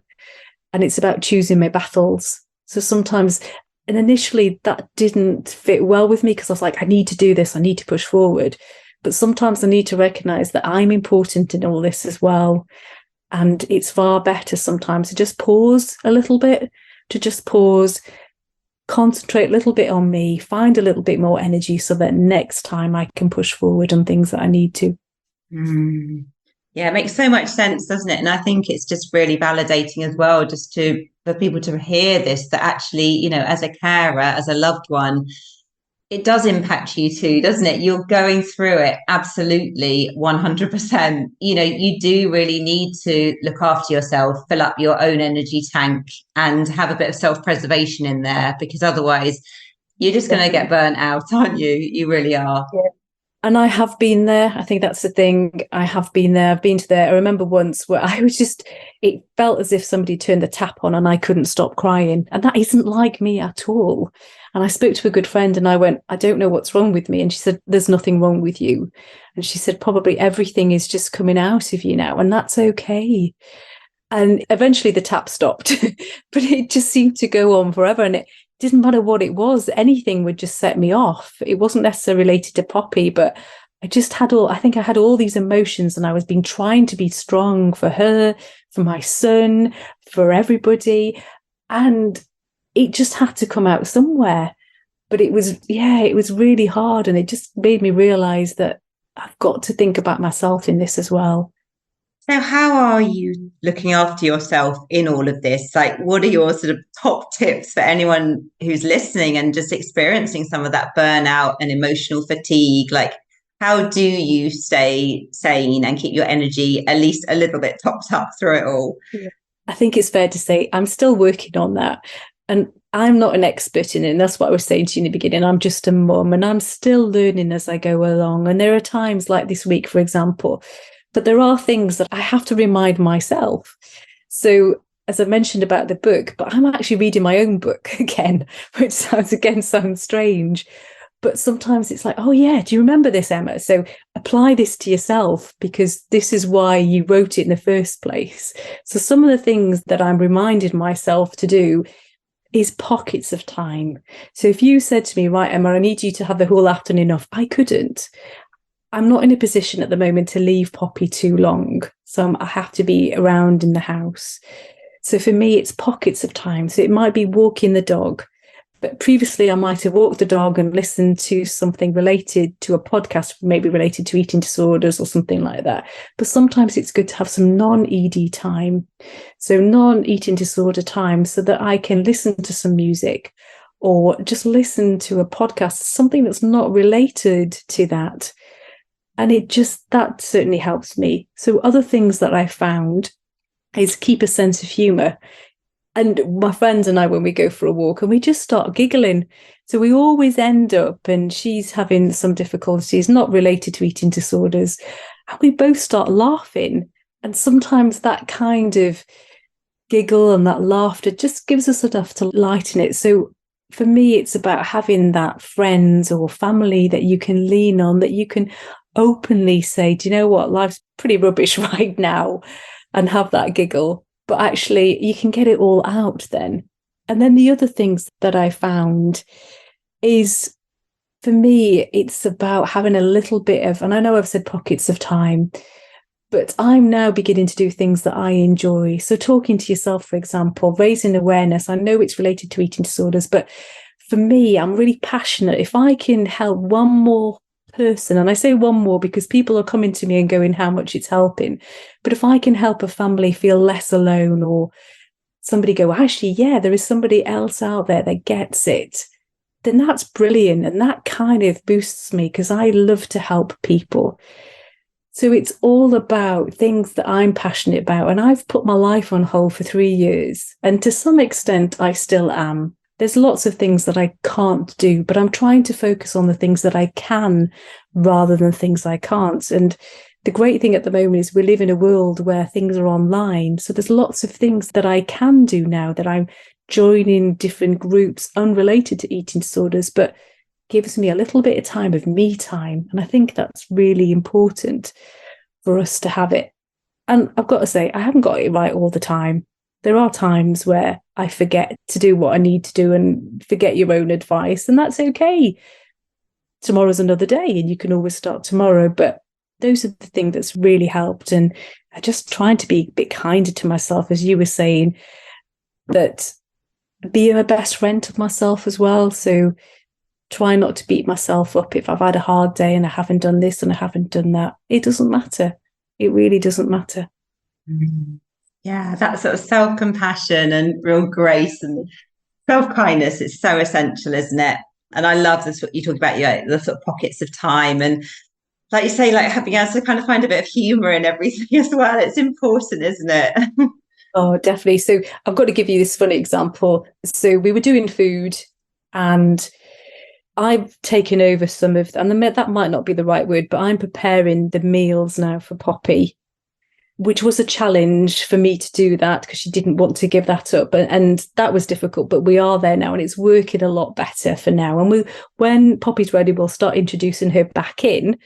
[SPEAKER 2] And it's about choosing my battles. So sometimes And initially that didn't fit well with me because I was like, I need to do this, I need to push forward. But sometimes I need to recognize that I'm important in all this as well. And it's far better sometimes to just pause a little bit, to just pause, concentrate a little bit on me, find a little bit more energy so that next time I can push forward on things that I need to.
[SPEAKER 1] Yeah, it makes so much sense, doesn't it? And I think it's just really validating as well, just for people to hear this, that actually, you know, as a carer, as a loved one, it does impact you too, doesn't it? You're going through it absolutely 100%. You know, you do really need to look after yourself, fill up your own energy tank, and have a bit of self-preservation in there, because otherwise you're just going to get burnt out, aren't you? You really are.
[SPEAKER 2] Yeah. And I have been there. I think that's the thing. I have been there. I've been to there. I remember once where I was just, it felt as if somebody turned the tap on and I couldn't stop crying. And that isn't like me at all. And I spoke to a good friend and I went, I don't know what's wrong with me. And she said, there's nothing wrong with you. And she said, probably everything is just coming out of you now. And that's okay. And eventually the tap stopped, but it just seemed to go on forever. And it didn't matter what it was, anything would just set me off. It wasn't necessarily related to Poppy, but I think I had all these emotions and I was trying to be strong for her, for my son, for everybody. And it just had to come out somewhere. But it was really hard. And it just made me realize that I've got to think about myself in this as well.
[SPEAKER 1] So how are you looking after yourself in all of this? Like, what are your sort of top tips for anyone who's listening and just experiencing some of that burnout and emotional fatigue? Like, how do you stay sane and keep your energy at least a little bit topped up through it all?
[SPEAKER 2] Yeah. I think it's fair to say I'm still working on that. And I'm not an expert in it. And that's what I was saying to you in the beginning. I'm just a mum and I'm still learning as I go along. And there are times like this week, for example, but there are things that I have to remind myself. So as I mentioned about the book, but I'm actually reading my own book again, which sounds strange. But sometimes it's like, oh yeah, do you remember this, Emma? So apply this to yourself because this is why you wrote it in the first place. So some of the things that I'm reminding myself to do is pockets of time. So if you said to me, right, Emma, I need you to have the whole afternoon off, I couldn't. I'm not in a position at the moment to leave Poppy too long. So I have to be around in the house. So for me, it's pockets of time. So it might be walking the dog. But previously, I might have walked the dog and listened to something related to a podcast, maybe related to eating disorders or something like that. But sometimes it's good to have some non-ED time. So non-eating disorder time so that I can listen to some music or just listen to a podcast, something that's not related to that. And that certainly helps me. So other things that I found is keep a sense of humour. And my friends and I, when we go for a walk and we just start giggling. So we always end up, and she's having some difficulties not related to eating disorders. And we both start laughing. And sometimes that kind of giggle and that laughter just gives us enough to lighten it. So for me, it's about having that friends or family that you can lean on, that you can openly say, do you know what, life's pretty rubbish right now, and have that giggle. But actually, you can get it all out then. And then the other things that I found is, for me, it's about having a little bit of, and I know I've said pockets of time, but I'm now beginning to do things that I enjoy. So talking to yourself, for example, raising awareness. I know it's related to eating disorders, but for me, I'm really passionate. If I can help one more person, and I say one more because people are coming to me and going how much it's helping, but if I can help a family feel less alone, or somebody go, actually, yeah, there is somebody else out there that gets it, then that's brilliant. And that kind of boosts me because I love to help people. So it's all about things that I'm passionate about. And I've put my life on hold for 3 years. And to some extent, I still am. There's lots of things that I can't do, but I'm trying to focus on the things that I can rather than things I can't. And the great thing at the moment is we live in a world where things are online. So there's lots of things that I can do now, that I'm joining different groups unrelated to eating disorders, but gives me a little bit of time of me time. And I think that's really important for us to have it. And I've got to say, I haven't got it right all the time. there are times where I forget to do what I need to do and forget your own advice, and that's okay. Tomorrow's another day and you can always start tomorrow. But those are the things that's really helped. And I just trying to be a bit kinder to myself, as you were saying, that be a best friend to myself as well. So try not to beat myself up if I've had a hard day and I haven't done this and I haven't done that. It doesn't matter. It really doesn't matter.
[SPEAKER 1] Yeah, that sort of self-compassion and real grace and self-kindness is so essential, isn't it? And I love this, what you talk about, the sort of pockets of time. And like you say, like having able to kind of find a bit of humour in everything as well. It's important, isn't it?
[SPEAKER 2] Oh, definitely. So I've got to give you this funny example. So we were doing food and I've taken over some of, and that might not be the right word, but I'm preparing the meals now for Poppy, which was a challenge for me to do that because she didn't want to give that up. And that was difficult, but we are there now and it's working a lot better for now. And when Poppy's ready, we'll start introducing her back in.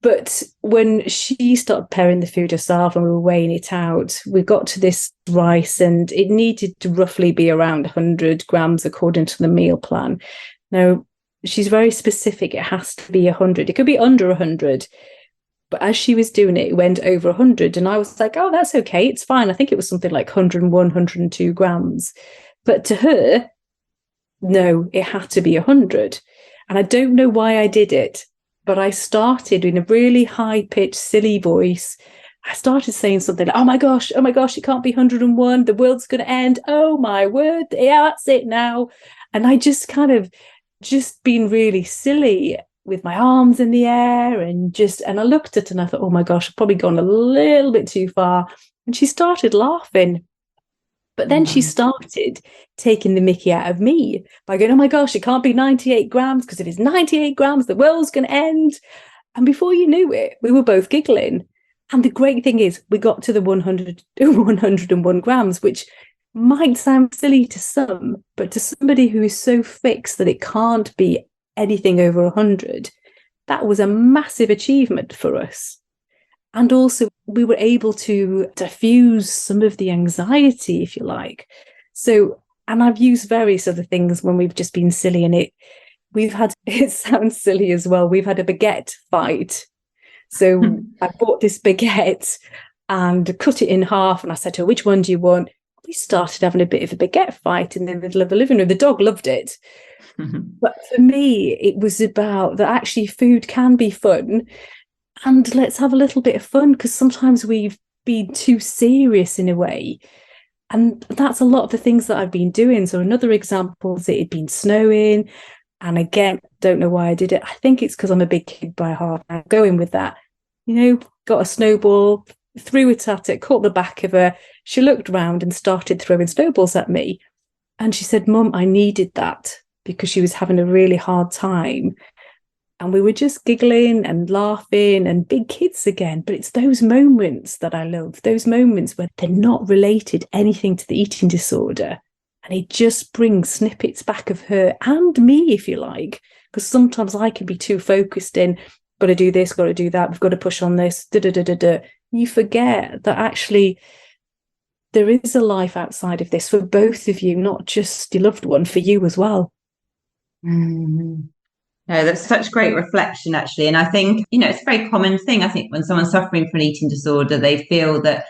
[SPEAKER 2] But when she started preparing the food herself and we were weighing it out, we got to this rice and it needed to roughly be around 100 grams according to the meal plan. Now, she's very specific. It has to be 100. It could be under 100. But as she was doing it, it went over 100. And I was like, oh, that's okay. It's fine. I think it was something like 101, 102 grams. But to her, no, it had to be 100. And I don't know why I did it. But I started in a really high-pitched, silly voice. I started saying something like, oh my gosh, it can't be 101. The world's going to end. Oh my word. Yeah, that's it now. And I just kind of just been really silly with my arms in the air and I looked at her and I thought, oh my gosh, I've probably gone a little bit too far. And she started laughing. But then she started taking the mickey out of me by going, oh my gosh, it can't be 98 grams because if it's 98 grams, the world's going to end. And before you knew it, we were both giggling. And the great thing is we got to the 101 grams, which might sound silly to some, but to somebody who is so fixed that it can't be anything over 100, that was a massive achievement for us. And also we were able to diffuse some of the anxiety, if you like. So, and I've used various other things when we've just been silly, and it sounds silly as well, we've had a baguette fight. So I bought this baguette and cut it in half and I said to her, which one do you want? We started having a bit of a baguette fight in the middle of the living room. The dog loved it. But for me, it was about that actually food can be fun. And let's have a little bit of fun because sometimes we've been too serious in a way. And that's a lot of the things that I've been doing. So another example is it had been snowing. And again, don't know why I did it. I think it's because I'm a big kid by heart. I'm going with that. Got a snowball, threw it at it, caught the back of her. She looked round and started throwing snowballs at me. And she said, Mum, I needed that because she was having a really hard time. And we were just giggling and laughing and big kids again. But it's those moments that I love, those moments where they're not related anything to the eating disorder. And it just brings snippets back of her and me, if you like, because sometimes I can be too focused in, got to do this, got to do that, we've got to push on this, You forget that actually there is a life outside of this for both of you, not just your loved one, for you as well.
[SPEAKER 1] No, that's such great reflection, actually. And I think, it's a very common thing. I think when someone's suffering from an eating disorder, they feel that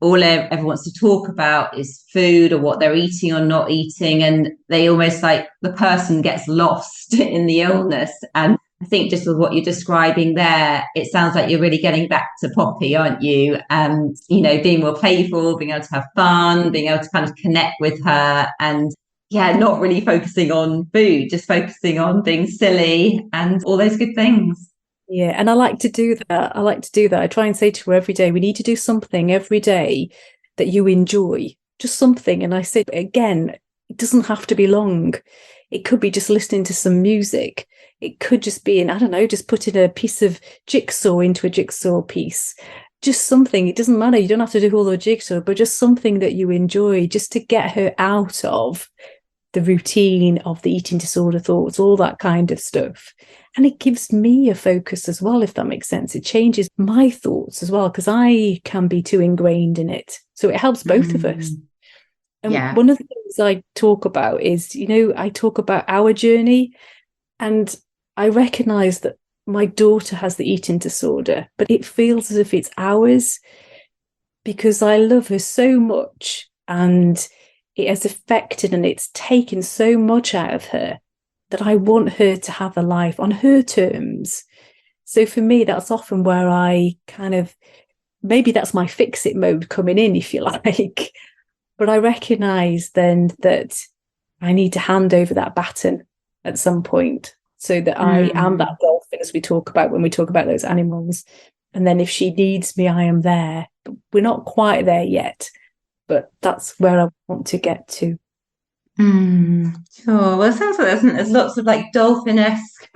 [SPEAKER 1] all ever wants to talk about is food or what they're eating or not eating. And they almost like the person gets lost in the illness. And I think just with what you're describing there, it sounds like you're really getting back to Poppy, aren't you? And, being more playful, being able to have fun, being able to kind of connect with her and not really focusing on food, just focusing on being silly and all those good things.
[SPEAKER 2] Yeah, and I like to do that. I try and say to her every day, we need to do something every day that you enjoy, just something. And I say, again, it doesn't have to be long. It could be just listening to some music. It could just be, just putting a piece of jigsaw into a jigsaw piece. Just something. It doesn't matter. You don't have to do all the jigsaw, but just something that you enjoy just to get her out of the routine of the eating disorder thoughts, all that kind of stuff. And it gives me a focus as well, if that makes sense. It changes my thoughts as well, because I can be too ingrained in it. So it helps both of us. And one of the things I talk about is, I talk about our journey, and I recognise that my daughter has the eating disorder, but it feels as if it's ours because I love her so much, and it has affected and it's taken so much out of her that I want her to have a life on her terms. So for me, that's often where I kind of, maybe that's my fix it mode coming in, if you like. But I recognise then that I need to hand over that baton at some point so that I am that dolphin, as we talk about when we talk about those animals. And then if she needs me, I am there. But we're not quite there yet, but that's where I want to get to.
[SPEAKER 1] Sure. Well, it sounds like there's lots of like dolphin-esque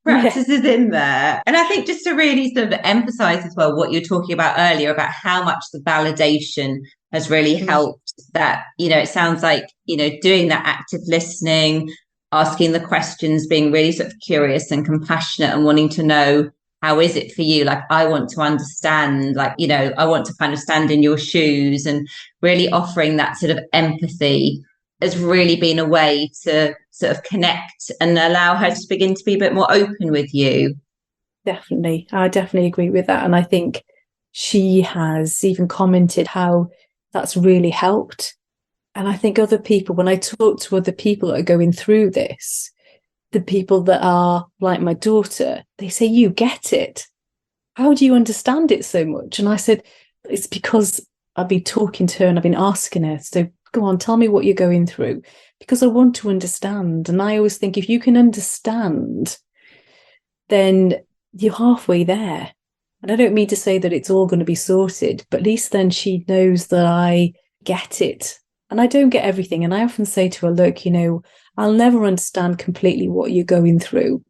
[SPEAKER 1] practices in there. And I think just to really sort of emphasize as well what you're talking about earlier about how much the validation has really helped, that, it sounds like, doing that active listening, asking the questions, being really sort of curious and compassionate and wanting to know, how is it for you? Like, I want to understand, like, I want to kind of stand in your shoes, and really offering that sort of empathy has really been a way to sort of connect and allow her to begin to be a bit more open with you.
[SPEAKER 2] Definitely. I definitely agree with that. And I think she has even commented how that's really helped. And I think other people, when I talk to other people that are going through this, the people that are like my daughter, they say, you get it. How do you understand it so much? And I said, it's because I've been talking to her and I've been asking her, so go on, tell me what you're going through, because I want to understand. And I always think if you can understand, then you're halfway there. And I don't mean to say that it's all going to be sorted, but at least then she knows that I get it. And I don't get everything. And I often say to her, look, I'll never understand completely what you're going through,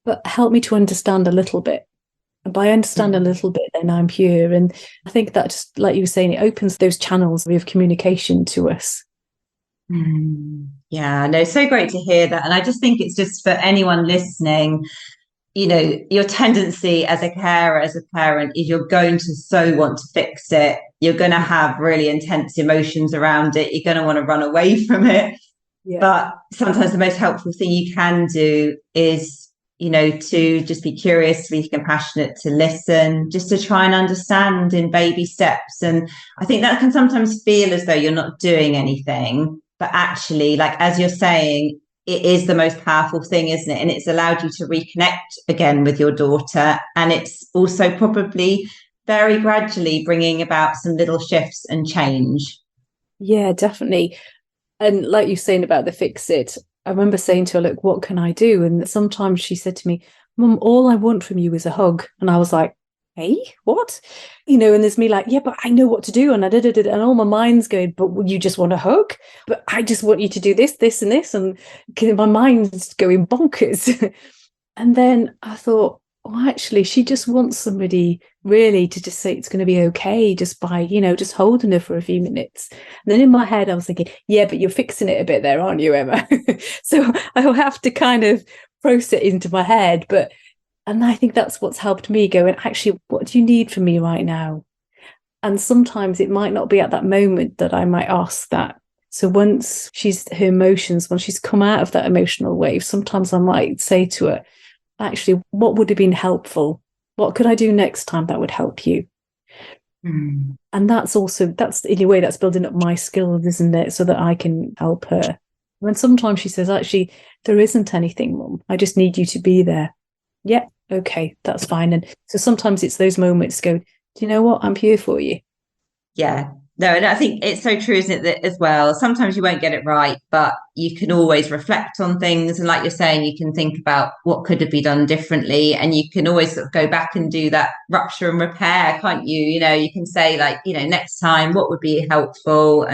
[SPEAKER 2] but help me to understand a little bit. And by understand a little bit, then I'm here. And I think that, just like you were saying, it opens those channels of communication to us.
[SPEAKER 1] Yeah, no, so great to hear that. And I just think it's just for anyone listening, your tendency as a carer, as a parent, is you're going to so want to fix it. You're going to have really intense emotions around it. You're going to want to run away from it. Yeah. But sometimes the most helpful thing you can do is, to just be curious, to be compassionate, to listen, just to try and understand in baby steps. And I think that can sometimes feel as though you're not doing anything, but actually, like, as you're saying, it is the most powerful thing, isn't it? And it's allowed you to reconnect again with your daughter. And it's also probably very gradually bringing about some little shifts and change.
[SPEAKER 2] Yeah, definitely. And like you're saying about the fix it, I remember saying to her, look, what can I do? And sometimes she said to me, Mum, all I want from you is a hug. And I was like, hey, what? And there's me like, yeah, but I know what to do. And I did it. And all my mind's going, but you just want a hug? But I just want you to do this, this, and this. And my mind's going bonkers. And then I thought, oh, actually, she just wants somebody really to just say it's going to be okay, just by, just holding her for a few minutes. And then in my head, I was thinking, yeah, but you're fixing it a bit there, aren't you, Emma? So I'll have to kind of process it into my head. And I think that's what's helped me go, and actually, what do you need from me right now? And sometimes it might not be at that moment that I might ask that. So once once she's come out of that emotional wave, sometimes I might say to her, actually, what would have been helpful? What could I do next time that would help you? And that's in a way that's building up my skills, isn't it? So that I can help her. When sometimes she says, actually, there isn't anything, Mum. I just need you to be there. Yeah, okay, that's fine. And so sometimes it's those moments go, do you know what? I'm here for you.
[SPEAKER 1] Yeah. No, and I think it's so true, isn't it, that as well, sometimes you won't get it right, but you can always reflect on things. And like you're saying, you can think about what could have been done differently. And you can always sort of go back and do that rupture and repair, can't you? You can say, like, next time, what would be helpful?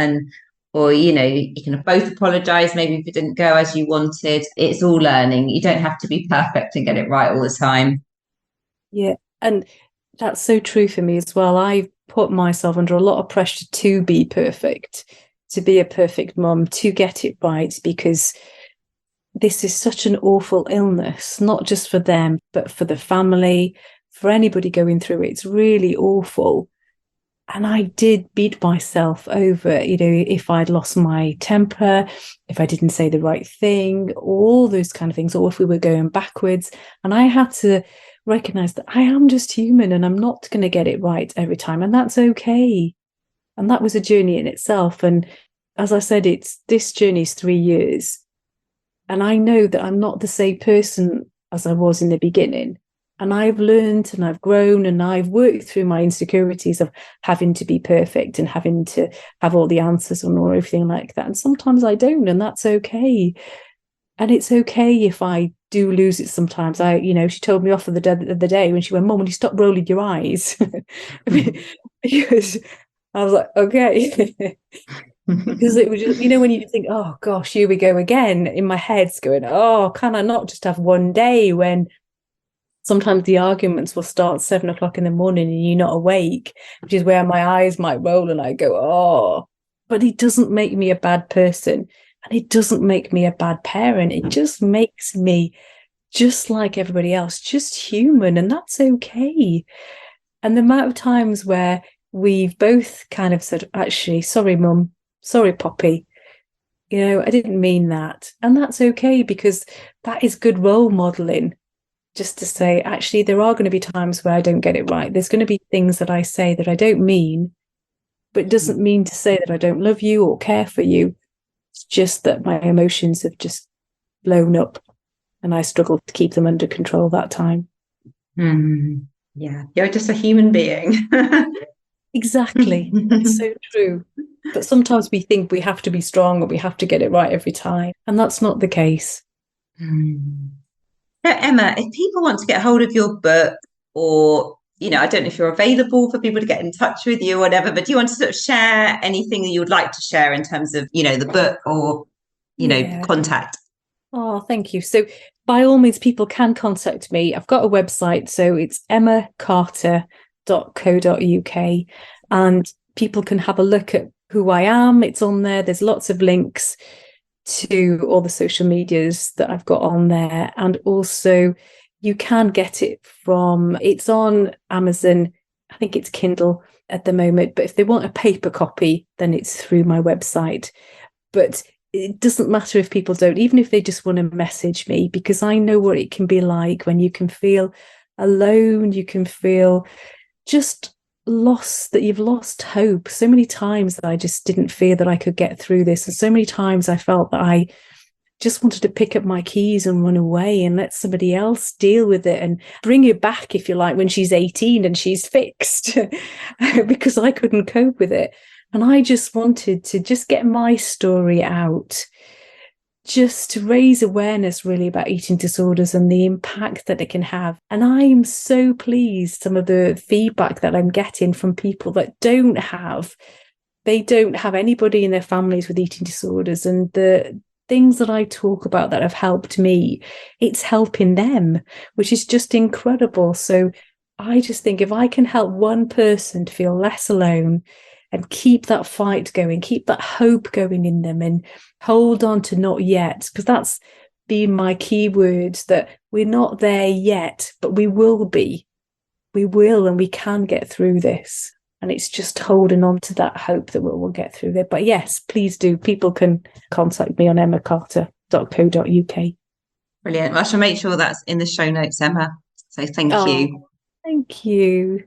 [SPEAKER 1] Or you can both apologize maybe if it didn't go as you wanted. It's all learning. You don't have to be perfect and get it right all the time.
[SPEAKER 2] Yeah. And that's so true for me as well. I've put myself under a lot of pressure to be perfect. to be a perfect mum, to get it right, because this is such an awful illness, not just for them, but for the family, for anybody going through it. It's really awful. And I did beat myself over, if I'd lost my temper, if I didn't say the right thing, all those kind of things, or if we were going backwards. And I had to recognize that I am just human and I'm not going to get it right every time. And that's okay. And that was a journey in itself. And as I said, this journey is 3 years. And I know that I'm not the same person as I was in the beginning. And I've learned and I've grown and I've worked through my insecurities of having to be perfect and having to have all the answers on or everything like that. And sometimes I don't, and that's okay. And it's okay if I do lose it sometimes. She told me off the other day when she went, "Mum, will you stop rolling your eyes?" Because I was like, okay. Because it was just, when you think, oh gosh, here we go again, in my head's going, oh, can I not just have one day when sometimes the arguments will start 7 o'clock in the morning and you're not awake, which is where my eyes might roll and I go, oh, but it doesn't make me a bad person and it doesn't make me a bad parent. It just makes me just like everybody else, just human, and that's okay. And the amount of times where we've both kind of said, actually, sorry, Mum, sorry, Poppy, I didn't mean that. And that's okay, because that is good role modeling. Just to say, actually, there are going to be times where I don't get it right. There's going to be things that I say that I don't mean, but it doesn't mean to say that I don't love you or care for you. It's just that my emotions have just blown up and I struggled to keep them under control that time.
[SPEAKER 1] Yeah, you're just a human being.
[SPEAKER 2] Exactly. That's so true. But sometimes we think we have to be strong or we have to get it right every time. And that's not the case.
[SPEAKER 1] So Emma, if people want to get hold of your book, or, I don't know if you're available for people to get in touch with you or whatever, but do you want to sort of share anything that you would like to share in terms of, the book or, contact?
[SPEAKER 2] Oh, thank you. So by all means, people can contact me. I've got a website, so it's emmacarter.co.uk, and people can have a look at who I am. It's on there. There's lots of links to all the social medias that I've got on there. And also you can get it's on Amazon. I think it's Kindle at the moment, but if they want a paper copy, then it's through my website. But it doesn't matter if people don't, even if they just want to message me, because I know what it can be like when you can feel alone, you can feel just lost, that you've lost hope. So many times that I just didn't feel that I could get through this, and so many times I felt that I just wanted to pick up my keys and run away and let somebody else deal with it and bring it back, if you like, when she's 18 and she's fixed, because I couldn't cope with it. And I just wanted to just get my story out, just to raise awareness really about eating disorders and the impact that it can have. And I'm so pleased some of the feedback that I'm getting from people that don't have anybody in their families with eating disorders, and the things that I talk about that have helped me, it's helping them, which is just incredible. So I just think if I can help one person to feel less alone and keep that fight going, keep that hope going in them, and hold on to not yet, because that's been my key words, that we're not there yet, but we will be. We will, and we can get through this. And it's just holding on to that hope that we'll get through it. But yes, please do. People can contact me on emmacarter.co.uk.
[SPEAKER 1] Brilliant. Well, I shall make sure that's in the show notes, Emma. So thank you.
[SPEAKER 2] Thank you.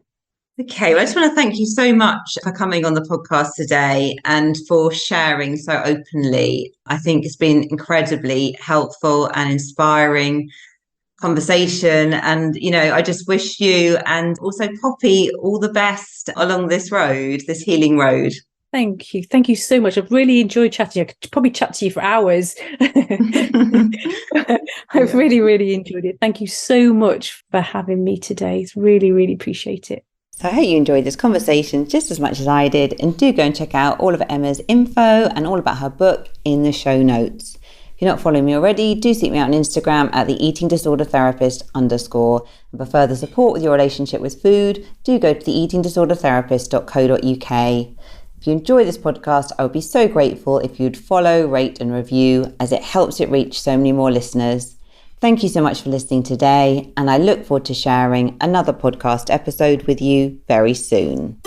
[SPEAKER 1] Okay, well, I just want to thank you so much for coming on the podcast today and for sharing so openly. I think it's been incredibly helpful and inspiring conversation. And, I just wish you and also Poppy all the best along this road, this healing road.
[SPEAKER 2] Thank you. Thank you so much. I've really enjoyed chatting. I could probably chat to you for hours. I've really, really enjoyed it. Thank you so much for having me today. It's really, really appreciate it.
[SPEAKER 1] So I hope you enjoyed this conversation just as much as I did, and do go and check out all of Emma's info and all about her book in the show notes. If you're not following me already, do seek me out on Instagram at the eating disorder therapist _. And for further support with your relationship with food, do go to the eatingdisordertherapist.co.uk. If you enjoy this podcast, I would be so grateful if you'd follow, rate and review, as it helps it reach so many more listeners. Thank you so much for listening today, and I look forward to sharing another podcast episode with you very soon.